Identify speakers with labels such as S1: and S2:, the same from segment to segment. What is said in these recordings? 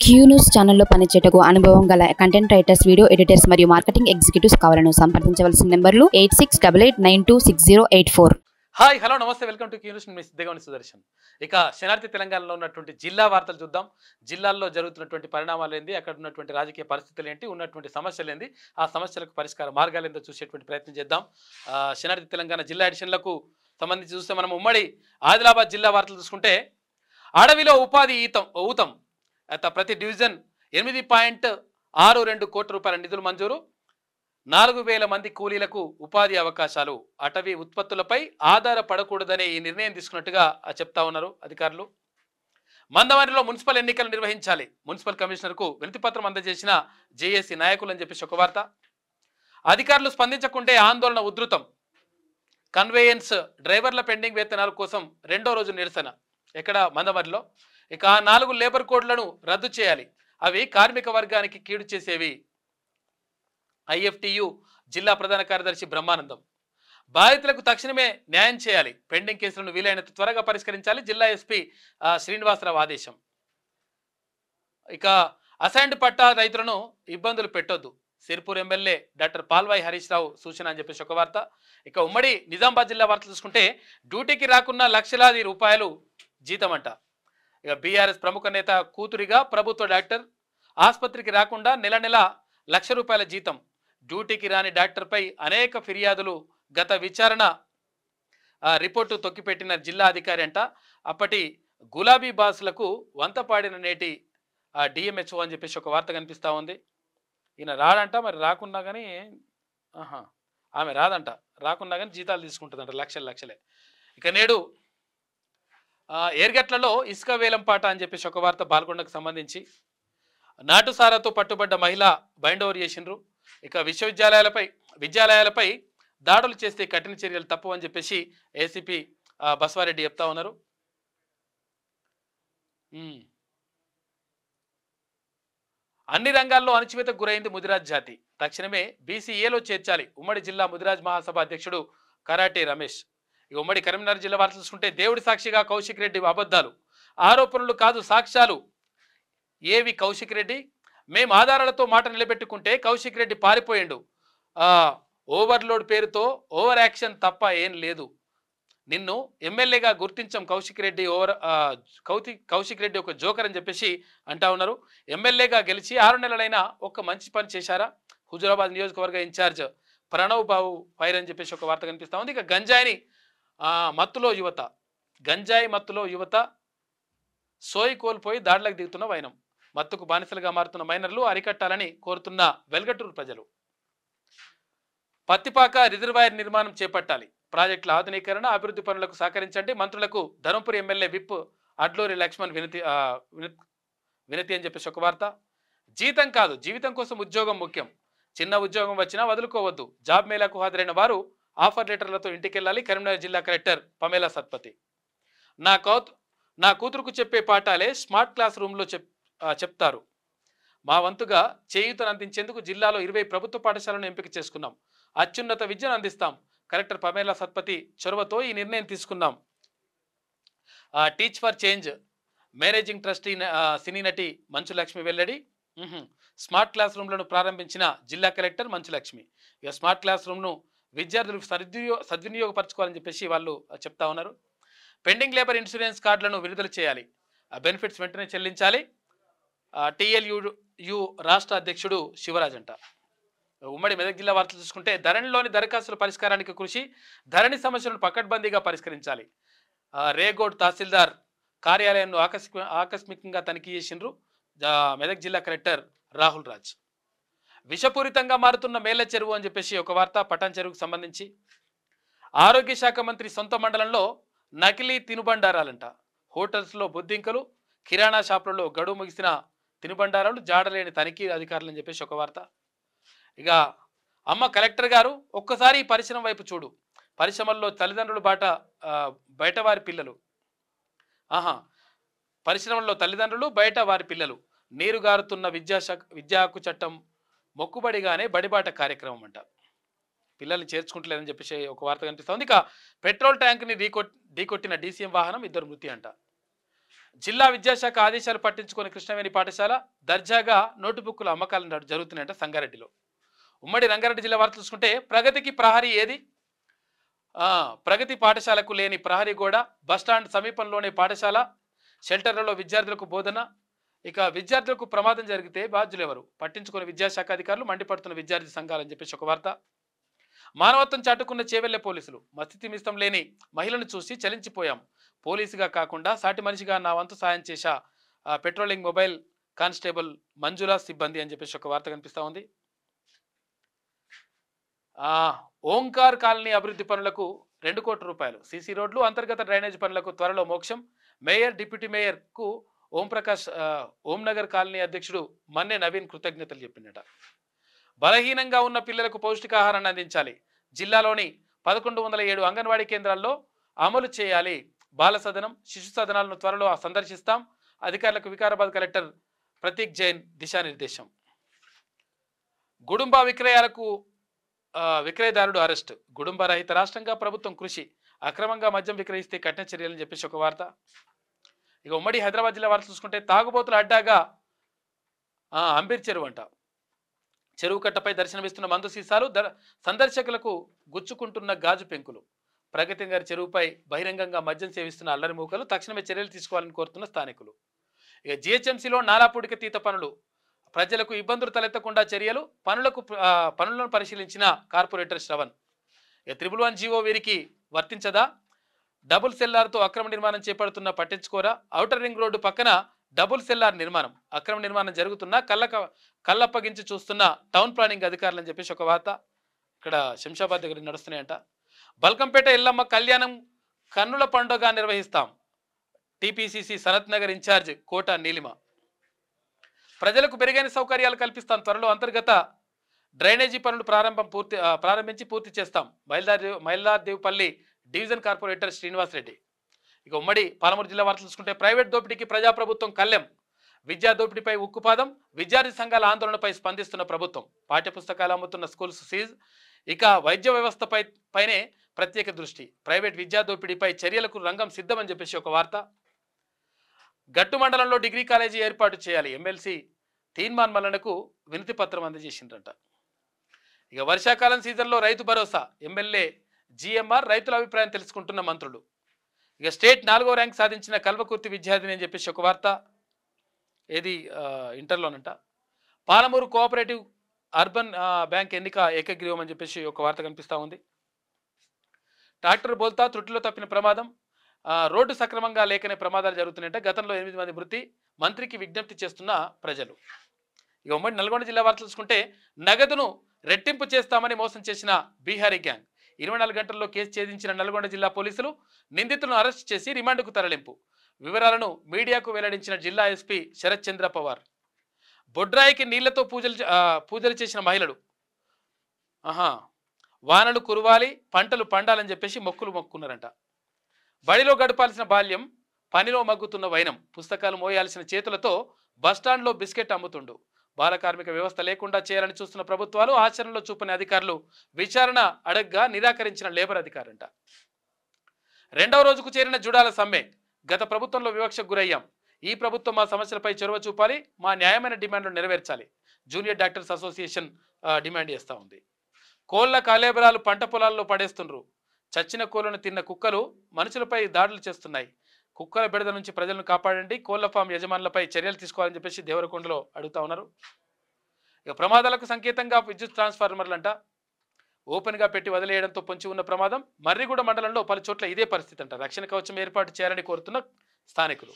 S1: Q news ఛానల్లో పనిచేయటకు అనుభవం గల కంటెంట్ రైటర్స్, వీడియో ఎడిటర్స్ మరియు మార్కెటింగ్ ఎగ్జిక్యూటివ్స్ కావాలను సంప్రదించవలసిన నెంబర్లు 8688926084.
S2: హాయ్ హలో నమస్తే, వెల్కమ్ టు క్యూ న్యూస్. మీ సిద్ధగౌని సుదర్శన్. ఇక శనార్థి తెలంగాణలో ఉన్నటువంటి జిల్లా వార్తలు చూద్దాం. జిల్లాల్లో జరుగుతున్నటువంటి పరిణామాలు ఏంది, అక్కడ ఉన్నటువంటి రాజకీయ పరిస్థితులు ఏంటి, ఉన్నటువంటి సమస్యలు ఏంది, ఆ సమస్యలకు పరిష్కార మార్గాలు ఏందో చూసేటువంటి ప్రయత్నం చేద్దాం. శనార్థి తెలంగాణ జిల్లా ఎడిషన్లకు సంబంధించి చూస్తే మనం ఉమ్మడి ఆదిలాబాద్ జిల్లా వార్తలు చూసుకుంటే, అడవిలో ఉపాధి ఊతం ప్రతి డివిజన్ 8.62 కోట్ల రూపాయల నిధులు మంజూరు, 4000 మంది కూలీలకు ఉపాధి అవకాశాలు, అటవీ ఉత్పత్తులపై ఆధారపడకూడదనే ఈ నిర్ణయం తీసుకున్నట్టుగా చెప్తా ఉన్నారు అధికారులు. మందమరిలో మున్సిపల్ ఎన్నికలు నిర్వహించాలి, మున్సిపల్ కమిషనర్కు వినతిపత్రం అందజేసిన జేఏసీ నాయకులు అని చెప్పేసి ఒక వార్త. అధికారులు స్పందించకుంటే ఆందోళన ఉధృతం, కన్వేయన్స్ డ్రైవర్ల పెండింగ్ వేతనాల కోసం 2వ రోజు నిరసన. ఎక్కడ? మందమరిలో. ఇక 4 లేబర్ కోడ్లను రద్దు చేయాలి, అవి కార్మిక వర్గానికి కీడు చేసేవి. ఐఎఫ్టియు జిల్లా ప్రధాన కార్యదర్శి బ్రహ్మానందం. బాధితులకు తక్షణమే న్యాయం చేయాలి, పెండింగ్ కేసులను వీలైనంత త్వరగా పరిష్కరించాలి, జిల్లా ఎస్పీ శ్రీనివాసరావు ఆదేశం. ఇక అసైన్డ్ పట్టా రైతులను ఇబ్బందులు పెట్టొద్దు, సిర్పూర్ ఎమ్మెల్యే డాక్టర్ పాల్వాయి హరీష్ రావు సూచన అని చెప్పేసి ఒక వార్త. ఇక ఉమ్మడి నిజామాబాద్ జిల్లా వార్తలు చూసుకుంటే, డ్యూటీకి రాకున్న లక్షలాది రూపాయలు జీతం అంట. ఇక బీఆర్ఎస్ ప్రముఖ నేత కూతురిగా ప్రభుత్వ డాక్టర్, ఆసుపత్రికి రాకుండా నెల నెల ₹1,00,000 జీతం, డ్యూటీకి రాని డాక్టర్పై అనేక ఫిర్యాదులు, గత విచారణ రిపోర్టు తొక్కిపెట్టిన జిల్లా అధికారి అంట. అప్పటి గులాబీ బాసులకు వంతపాడిన నేటి డిఎంహెచ్ఓ అని చెప్పేసి ఒక వార్త కనిపిస్తూ ఉంది. ఈయన రాడంట, మరి రాకున్నా కానీ ఆమె రాదంట, రాకున్నా కానీ జీతాలు తీసుకుంటుందంట, లక్షలే. ఇక నేడు ఏర్గట్లలో ఇసుక వేలంపాట అని చెప్పేసి ఒక వార్త. బాల్కొండకు సంబంధించి నాటుసారాతో పట్టుబడ్డ మహిళ బైండ్ ఓవర్ చేసిండ్రు. ఇక విద్యాలయాలపై దాడులు చేస్తే కఠిన చర్యలు తప్పు అని చెప్పేసి ఏసీపీ బసవారెడ్డి చెప్తా ఉన్నారు. అన్ని రంగాల్లో అణచివేతకు గురైంది ముదిరాజ్ జాతి, తక్షణమే బీసీఏలో చేర్చాలి, ఉమ్మడి జిల్లా ముదిరాజ్ మహాసభ అధ్యక్షుడు కరాటే రమేష్. ఇక ఉమ్మడి కరీంనగర్ జిల్లా వార్తలు చూసుకుంటే, దేవుడి సాక్షిగా కౌశిక్ రెడ్డి అబద్ధాలు, ఆరోపణలు కాదు సాక్ష్యాలు. ఏవి కౌశిక్ రెడ్డి? మేము ఆధారాలతో మాట నిలబెట్టుకుంటే కౌశిక్ రెడ్డి పారిపోయిండు, ఓవర్లోడ్ పేరుతో ఓవర్ యాక్షన్ తప్ప ఏం లేదు, నిన్ను ఎమ్మెల్యేగా గుర్తించాం, కౌశిక్ రెడ్డి ఒక జోకర్ అని చెప్పేసి అంటా ఉన్నారు. ఎమ్మెల్యేగా గెలిచి 6 నెలలైనా ఒక్క మంచి పని చేశారా? హుజూరాబాద్ నియోజకవర్గ ఇన్ఛార్జ్ ప్రణవ్ బాబు ఫైర్ అని చెప్పేసి ఒక వార్త కనిపిస్తా ఉంది. ఇక గంజాయి మత్తులో యువత సోయి కోల్పోయి దాడులకు దిగుతున్న వైనం, మత్తుకు బానిసలుగా మారుతున్న మైనర్లు అరికట్టాలని కోరుతున్న వెల్గటూరు ప్రజలు. పత్తిపాక రిజర్వాయర్ నిర్మాణం చేపట్టాలి, ప్రాజెక్టుల ఆధునీకరణ అభివృద్ధి పనులకు సహకరించండి, మంత్రులకు ధర్మపురి ఎమ్మెల్యే విప్ అడ్లూరి లక్ష్మణ్ వినతి అని చెప్పేసి ఒక వార్త. జీతం కాదు, జీవితం కోసం ఉద్యోగం ముఖ్యం, చిన్న ఉద్యోగం వచ్చినా వదులుకోవద్దు, జాబ్ మేళాకు హాజరైన వారు ఆఫర్ లెటర్లతో ఇంటికెళ్ళాలి, కరీంనగర్ జిల్లా కలెక్టర్ పమేలా సత్పతి. నా కూతురుకు చెప్పే పాఠాలే స్మార్ట్ క్లాస్ రూమ్లో చెప్తారు, మా వంతుగా చేయూతను అందించేందుకు జిల్లాలో 20 ప్రభుత్వ పాఠశాలను ఎంపిక చేసుకున్నాం, అత్యున్నత విద్యను అందిస్తాం, కలెక్టర్ పమేలా సత్పతి చొరవతో ఈ నిర్ణయం తీసుకున్నాం. Teach for change managing trustee సినీ నటి మంచు లక్ష్మి వెల్లడి. స్మార్ట్ క్లాస్ రూమ్లను ప్రారంభించిన జిల్లా కలెక్టర్ మంచు లక్ష్మి. ఇక స్మార్ట్ క్లాస్ రూమ్ను విద్యార్థులకు సద్వినియోగపరచుకోవాలని చెప్పేసి వాళ్ళు చెప్తా ఉన్నారు. పెండింగ్ లేబర్ ఇన్సూరెన్స్ కార్డులను విడుదల చేయాలి, బెనిఫిట్స్ వెంటనే చెల్లించాలి, టీఎల్యు రాష్ట్ర అధ్యక్షుడు శివరాజ్ అంట. ఉమ్మడి మెదక్ జిల్లా వార్తలు చూసుకుంటే, ధరణిలోని దరఖాస్తుల పరిష్కారానికి కృషి, ధరణి సమస్యలను పకడ్బందీగా పరిష్కరించాలి, రేగోడ్ తహసీల్దార్ కార్యాలయాన్ని ఆకస్మికంగా తనిఖీ చేసిండ్రు మెదక్ జిల్లా కలెక్టర్ రాహుల్ రాజ్. విషపూరితంగా మారుతున్న మేళ్ల చెరువు అని చెప్పేసి ఒక వార్త. పటాన్ చెరువుకు సంబంధించి ఆరోగ్య శాఖ మంత్రి సొంత మండలంలో నకిలీ తినుబండారాలంట, హోటల్స్లో బొద్దింకలు, కిరాణా షాపులలో గడువు ముగిసిన తినుబండారాలు, జాడలేని తనిఖీ అధికారులు అని చెప్పేసి ఒక వార్త. ఇక అమ్మ కలెక్టర్ గారు ఒక్కసారి ఈ పరిశ్రమ వైపు చూడు, పరిశ్రమల్లో తల్లిదండ్రులు బయట వారి పిల్లలు, పరిశ్రమల్లో తల్లిదండ్రులు బయట వారి పిల్లలు, నీరు గారుతున్న విద్యా హక్కు చట్టం మొక్కుబడిగానే బడిబాట కార్యక్రమం అంట. పిల్లల్ని చేర్చుకుంటలేదని చెప్పేసి ఒక వార్త కనిపిస్తుంది. ఇక పెట్రోల్ ట్యాంక్ని ఢీకొట్టిన డీసీఎం వాహనం, 2 మృతి అంట. జిల్లా విద్యాశాఖ ఆదేశాలు పట్టించుకొని కృష్ణవేణి పాఠశాల దర్జాగా నోటుబుక్కుల అమ్మకాలు జరుగుతున్నాయంట సంగారెడ్డిలో. ఉమ్మడి రంగారెడ్డి జిల్లా వార్త చూసుకుంటే ప్రగతికి ప్రహరీ ఏది? ప్రగతి పాఠశాలకు లేని ప్రహరీ గోడ, బస్టాండ్ సమీపంలోనే పాఠశాల, షెల్టర్లలో విద్యార్థులకు బోధన. ఇక విద్యార్థులకు ప్రమాదం జరిగితే బాధ్యులు ఎవరు? పట్టించుకుని విద్యాశాఖ అధికారులు, మండిపడుతున్న విద్యార్థి సంఘాలని చెప్పేసి ఒక వార్త. మానవత్వం చాటుకున్న చేవెళ్లే పోలీసులు, మస్తిమిస్తం లేని మహిళను చూసి చలించిపోయాం, పోలీసుగా కాకుండా సాటి మనిషిగా నా వంతు సాయం చేశా పెట్రోలింగ్ మొబైల్ కానిస్టేబుల్ మంజులా సిబ్బంది అని చెప్పేసి ఒక వార్త కనిపిస్తూ ఉంది. ఓంకార్ కాలనీ అభివృద్ధి పనులకు 2 కోట్ల రూపాయలు, సీసీ రోడ్లు, అంతర్గత డ్రైనేజ్ పనులకు త్వరలో మోక్షం. మేయర్, డిప్యూటీ మేయర్ కు ఓంనగర్ కాలనీ అధ్యక్షుడు మన్నె నవీన్ కృతజ్ఞతలు చెప్పిందట. బలహీనంగా ఉన్న పిల్లలకు పౌష్టికాహారాన్ని అందించాలి, జిల్లాలోని 1107 అంగన్వాడీ కేంద్రాల్లో అమలు చేయాలి. బాల సదనం, శిశు సదనాలను త్వరలో సందర్శిస్తాం, అధికారులకు వికారాబాద్ కలెక్టర్ ప్రతీక్ జైన్ దిశానిర్దేశం. గుడుంబ విక్రయాలకు విక్రయదారుడు అరెస్ట్, గుడుంబ రహిత రాష్ట్రంగా ప్రభుత్వం కృషి, అక్రమంగా మద్యం విక్రయిస్తే కఠిన చర్యలని చెప్పేసి ఒక వార్త. ఇక ఉమ్మడి హైదరాబాద్ జిల్లా వార్త చూసుకుంటే తాగుబోతుల అడ్డాగా అంబీర్ చెరువు అంట. చెరువు కట్టపై దర్శనమిస్తున్న మందు సీసాలు, సందర్శకులకు గుచ్చుకుంటున్న గాజు పెంకులు. ప్రగతి గారి చెరువుపై బహిరంగంగా మద్యం సేవిస్తున్న అల్లరి మూకలు, తక్షణమే చర్యలు తీసుకోవాలని కోరుతున్న స్థానికులు. ఇక జిహెచ్ఎంసీలో నాలాపూడిక తీత పనులు, ప్రజలకు ఇబ్బందులు తలెత్తకుండా చర్యలు, పనులను పరిశీలించిన కార్పొరేటర్ శ్రవణ్. ఇక 111 జీవో వీరికి వర్తించదా? డబుల్ సెల్లార్తో అక్రమ నిర్మాణం చేపడుతున్న పట్టించుకోరా? ఔటర్ రింగ్ రోడ్డు పక్కన డబుల్ సెల్లార్ నిర్మాణం, అక్రమ నిర్మాణం జరుగుతున్నా కళ్ళప్పగించి చూస్తున్న టౌన్ ప్లానింగ్ అధికారులు అని చెప్పేసి ఒక వార్త. ఇక్కడ శంషాబాద్ దగ్గర నడుస్తున్నాయంట. బల్కంపేట ఎల్లమ్మ కళ్యాణం కన్నుల పండుగ నిర్వహిస్తాం, టీపీసీసీ సనత్ నగర్ ఇన్ఛార్జ్ కోట నీలిమ. ప్రజలకు మెరుగైన సౌకర్యాలు కల్పిస్తాం, త్వరలో అంతర్గత డ్రైనేజీ పనులు ప్రారంభించి పూర్తి చేస్తాం, మైలార్దేవ్పల్లి డివిజన్ కార్పొరేటర్ శ్రీనివాస్ రెడ్డి. ఇక ఉమ్మడి పాలమూరు జిల్లా వార్తలు చూసుకుంటే ప్రైవేట్ దోపిడీకి ప్రజాప్రభుత్వం కళ్లెం, విద్యా దోపిడీపై ఉక్కుపాదం, విద్యార్థి సంఘాల ఆందోళనపై స్పందిస్తున్న ప్రభుత్వం, పాఠ్యపుస్తకాలు అమ్ముతున్న స్కూల్స్ సీజ్. ఇక వైద్య వ్యవస్థపైనే ప్రత్యేక దృష్టి, ప్రైవేట్ విద్యా దోపిడీపై చర్యలకు రంగం సిద్ధమని చెప్పేసి ఒక వార్త. గట్టు మండలంలో డిగ్రీ కాలేజీ ఏర్పాటు చేయాలి, ఎమ్మెల్సీ తీన్మాన్ మల్లనకు వినతి పత్రం అందజేసిండ్రంట. ఇక వర్షాకాలం సీజన్లో రైతు భరోసా, ఎమ్మెల్యే జిఎంఆర్ రైతుల అభిప్రాయం తెలుసుకుంటున్న మంత్రులు. ఇక స్టేట్ 4వ ర్యాంక్ సాధించిన కల్వకుర్తి విద్యార్థిని అని చెప్పేసి ఒక వార్త. ఏది ఇంటర్లోనంట. పాలమూరు కోఆపరేటివ్ అర్బన్ బ్యాంక్ ఎన్నిక ఏకగ్రీవం అని చెప్పేసి ఒక వార్త కనిపిస్తూ ఉంది. ట్రాక్టర్ బోల్తా త్రుటిలో తప్పిన ప్రమాదం, రోడ్డు సక్రమంగా లేకనే ప్రమాదాలు జరుగుతున్నాయంటే. గతంలో 8 మంది మృతి, మంత్రికి విజ్ఞప్తి చేస్తున్న ప్రజలు. ఇక ఉమ్మడి నల్గొండ జిల్లా వార్తలు చూసుకుంటే నగదును రెట్టింపు చేస్తామని మోసం చేసిన బీహారీ గ్యాంగ్, 24 గంటల్లో కేసు ఛేదించిన నల్గొండ జిల్లా పోలీసులు నిందితులను అరెస్ట్ చేసి రిమాండ్కు తరలింపు. వివరాలను మీడియాకు వెల్లడించిన జిల్లా ఎస్పీ శరత్ చంద్ర పవార్. బొడ్రాయికి నీళ్లతో పూజలు చేసిన మహిళలు, వానలు కురవాలి, పంటలు పండాలని చెప్పేసి మొక్కున్నారంట. బడిలో గడపాల్సిన బాల్యం, పనిలో మగ్గుతున్న వైనం, పుస్తకాలు మోయాల్సిన చేతులతో బస్టాండ్లో బిస్కెట్ అమ్ముతుండు. బాల కార్మిక వ్యవస్థ లేకుండా చేయాలని చూస్తున్న ప్రభుత్వాలు, ఆచరణలో చూపని అధికారులు, విచారణ అడగ్గా నిరాకరించిన లేబర్ అధికారంట. 2వ రోజుకు చేరిన జుడాల సమ్మె, గత ప్రభుత్వంలో వివక్షకు గురయ్యాం, ఈ ప్రభుత్వం మా సమస్యలపై చొరవ చూపాలి, మా న్యాయమైన డిమాండ్లు నెరవేర్చాలి, జూనియర్ డాక్టర్స్ అసోసియేషన్ డిమాండ్ చేస్తూ ఉంది. కోళ్ల కలేబరాలు పంట పొలాల్లో పడేస్తుండ్రు, చచ్చిన కోళ్లను తిన్న కుక్కలు మనుషులపై దాడులు చేస్తున్నాయి, కుక్కల బెడద నుంచి ప్రజలను కాపాడండి, కోళ్ల ఫామ్ యజమానులపై చర్యలు తీసుకోవాలని చెప్పేసి దేవరకొండలో అడుగుతా ఉన్నారు. ఇక ప్రమాదాలకు సంకేతంగా విద్యుత్ ట్రాన్స్ఫార్మర్లంట ఓపెన్గా పెట్టి వదిలేయడంతో పొంచి ఉన్న ప్రమాదం. మర్రిగూడ మండలంలో పలు చోట్ల ఇదే పరిస్థితి అంట. రక్షణ కవచం ఏర్పాటు చేయాలని కోరుతున్న స్థానికులు.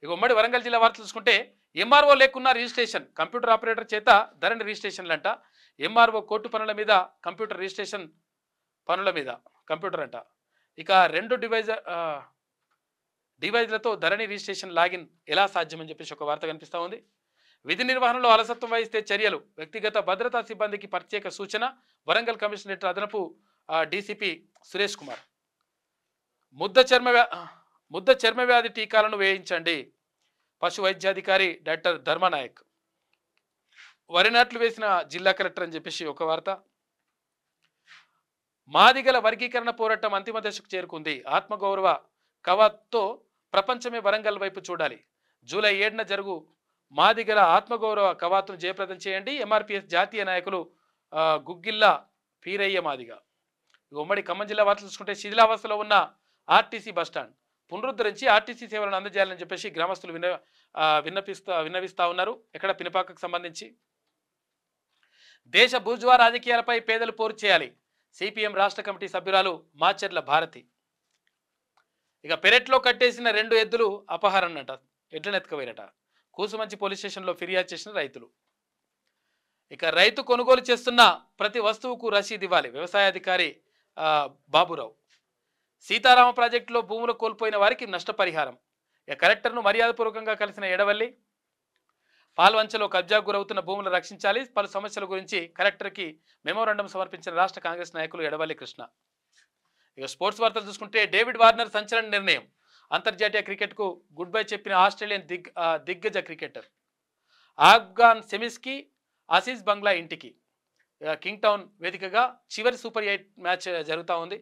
S2: ఇక ఉమ్మడి వరంగల్ జిల్లా వార్తలు చూసుకుంటే ఎంఆర్ఓ లేకున్నా రిజిస్ట్రేషన్, కంప్యూటర్ ఆపరేటర్ చేత ధరణి రిజిస్ట్రేషన్లంట. ఎంఆర్ఓ కోర్టు పనుల మీద, కంప్యూటర్ రిజిస్ట్రేషన్ పనుల మీద కంప్యూటర్ అంట. ఇక 2 డివైజ్లతో ధరణి రిజిస్ట్రేషన్ లాగిన్ ఎలా సాధ్యమని చెప్పేసి ఒక వార్త కనిపిస్తూ ఉంది. విధి నిర్వహణలో అలసత్వం వహిస్తే చర్యలు, వ్యక్తిగత భద్రతా సిబ్బందికి ప్రత్యేక సూచన. వరంగల్ కమిషనరేట్ అదనపు డీసీపీ సురేష్ కుమార్. ముద్ద చర్మ వ్యాధి టీకాలను వేయించండి, పశు వైద్యాధికారి డాక్టర్ ధర్మనాయక్. వరి నాట్లు వేసిన జిల్లా కలెక్టర్ అని చెప్పేసి ఒక వార్త. మాదిగల వర్గీకరణ పోరాటం అంతిమ దశకు చేరుకుంది, ఆత్మగౌరవ కవాత్తో ప్రపంచమే వరంగల్ వైపు చూడాలి. జూలై 7న జరుగు మాదిగల ఆత్మగౌరవ కవాతును జయప్రదం చేయండి. ఎంఆర్పిఎస్ జాతీయ నాయకులు గుగ్గిల్ల పీరయ్య మాదిగ. ఉమ్మడి ఖమ్మం జిల్లా వార్తలు చూసుకుంటే శిథిలావస్థలో ఉన్న ఆర్టీసీ బస్టాండ్ పునరుద్ధరించి ఆర్టీసీ సేవలను అందజేయాలని చెప్పేసి గ్రామస్తులు విన్నవిస్తా ఉన్నారు. ఎక్కడ పినపాకకు సంబంధించి దేశ బూర్జువా రాజకీయాలపై పేదలు పోరు చేయాలి. సిపిఎం రాష్ట్ర కమిటీ సభ్యురాలు మాచర్ల భారతి. ఇక పెరట్లో కట్టేసిన 2 ఎద్దులు అపహరణట, ఎడ్లనెత్తుకుపోయినట. కూసుమంచి పోలీస్ స్టేషన్లో ఫిర్యాదు చేసిన రైతులు. ఇక రైతు కొనుగోలు చేస్తున్న ప్రతి వస్తువుకు రసీదు ఇవ్వాలి. వ్యవసాయాధికారి బాబురావు. సీతారామ ప్రాజెక్టులో భూములు కోల్పోయిన వారికి నష్టపరిహారం. ఇక కలెక్టర్ను మర్యాదపూర్వకంగా కలిసిన ఎడవల్లి. పాల్వంచలో కబ్జాకు గురవుతున్న భూములు రక్షించాలి. పలు సమస్యల గురించి కలెక్టర్కి మెమోరాండం సమర్పించిన రాష్ట్ర కాంగ్రెస్ నాయకులు ఎడవల్లి కృష్ణ. ఇక స్పోర్ట్స్ వార్తలు చూసుకుంటే డేవిడ్ వార్నర్ సంచలన నిర్ణయం. అంతర్జాతీయ క్రికెట్కు గుడ్ బై చెప్పిన ఆస్ట్రేలియన్ దిగ్గజ క్రికెటర్. ఆఫ్ఘాన్ సెమీస్కి ఆసీస్ బంగ్లా ఇంటికి. కింగ్ టౌన్ వేదికగా చివరి సూపర్ 8 మ్యాచ్ జరుగుతూ ఉంది.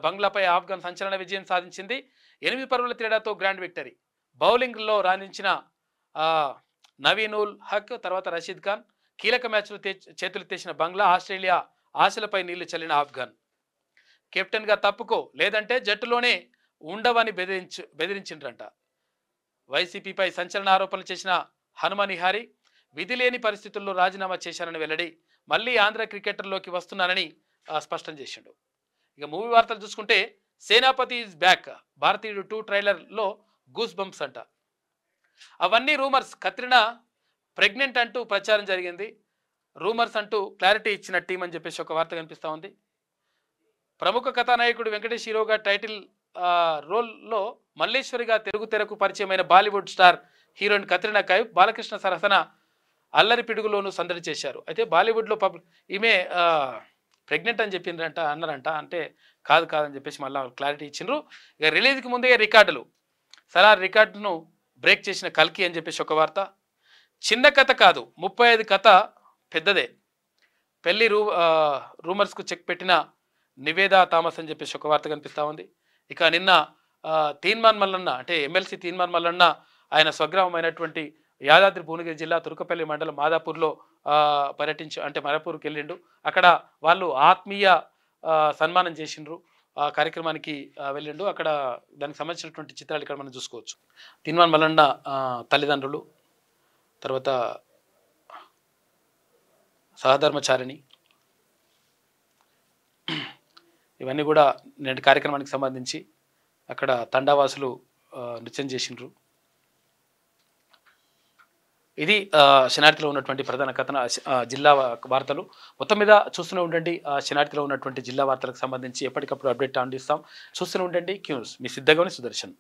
S2: బంగ్లాపై ఆఫ్ఘాన్ సంచలన విజయం సాధించింది. 8 పరుగుల తేడాతో గ్రాండ్ విక్టరీ. బౌలింగ్లో రాణించిన నవీనుల్ హక్ తర్వాత రషీద్ ఖాన్. కీలక మ్యాచ్లు చేతులెత్తేసిన బంగ్లా. ఆస్ట్రేలియా ఆశలపై నీళ్లు చల్లిన ఆఫ్ఘాన్. కెప్టెన్గా తప్పుకో లేదంటే జట్టులోనే ఉండవని బెదిరించిండ్రంట. వైసీపీపై సంచలన ఆరోపణలు చేసిన హనుమనిహారి. విధి లేని పరిస్థితుల్లో రాజీనామా చేశారని వెల్లడి. మళ్ళీ ఆంధ్ర క్రికెటర్లోకి వస్తున్నానని స్పష్టం చేసిండు. ఇక మూవీ వార్తలు చూసుకుంటే సేనాపతి ఈజ్ బ్యాక్. భారతీయుడు 2 ట్రైలర్లో గూస్ బంప్స్ అంట. అవన్నీ రూమర్స్. కత్రినా ప్రెగ్నెంట్ అంటూ ప్రచారం జరిగింది. రూమర్స్ అంటూ క్లారిటీ ఇచ్చిన టీం అని చెప్పేసి ఒక వార్త కనిపిస్తూ ఉంది. ప్రముఖ కథానాయకుడు వెంకటేష్ హీరోగా టైటిల్ రోల్లో మల్లేశ్వరిగా తెలుగు తెరకు పరిచయమైన బాలీవుడ్ స్టార్ హీరోయిన్ కత్రినా కైఫ్ బాలకృష్ణ సరసన అల్లరి పిడుగులోనూ సందడి చేశారు. అయితే బాలీవుడ్లో ఈమె ప్రెగ్నెంట్ అని అన్నారంట. అంటే కాదని చెప్పేసి మళ్ళీ క్లారిటీ ఇచ్చిండ్రు. ఇక రిలీజ్కి ముందే రికార్డులు. సలార్ రికార్డును బ్రేక్ చేసిన కల్కి అని చెప్పేసి ఒక వార్త. చిన్న కథ కాదు 35 కథ పెద్దదే. పెళ్లి రూమర్స్కు చెక్ పెట్టిన నివేదా థామస్ అని చెప్పేసి ఒక వార్త కనిపిస్తూ ఉంది. ఇక నిన్న తీన్మాన్ మల్లన్న అంటే ఎమ్మెల్సీ తీన్మాన్ మల్లన్న ఆయన స్వగ్రామమైనటువంటి యాదాద్రి భువనగిరి జిల్లా తుర్కపల్లి మండలం మాదాపూర్లో మరపూర్కి వెళ్ళిండు. అక్కడ వాళ్ళు ఆత్మీయ సన్మానం చేసిండ్రు. ఆ కార్యక్రమానికి వెళ్ళిండు. అక్కడ దానికి సంబంధించినటువంటి చిత్రాలు ఇక్కడ మనం చూసుకోవచ్చు. తీన్మాన్ మల్లన్న తల్లిదండ్రులు, తర్వాత సహధర్మచారిణి, ఇవన్నీ కూడా నేటి కార్యక్రమానికి సంబంధించి అక్కడ తండావాసులు నృత్యం చేసిండ్రు. ఇది శనార్థిలో ఉన్నటువంటి ప్రధాన కథన జిల్లా వార్తలు. మొత్తం మీద చూస్తూనే ఉండండి. శనార్థిలో ఉన్నటువంటి జిల్లా వార్తలకు సంబంధించి ఎప్పటికప్పుడు అప్డేట్ అందిస్తాం. చూస్తూనే ఉండండి క్యూన్యూస్. మీ సిద్ధగౌని సుదర్శన్.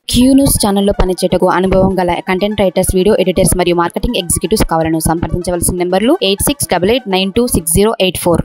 S1: క్యూన్యూస్ ఛానల్లో పనిచేయటకు అనుభవం గల కంటెంట్ రైటర్స్, వీడియో ఎడిటర్స్ మరియు మార్కెటింగ్ ఎగ్జిక్యూటివ్స్ కావాలను సంప్రదించవలసిన నెంబర్లు 8688926084.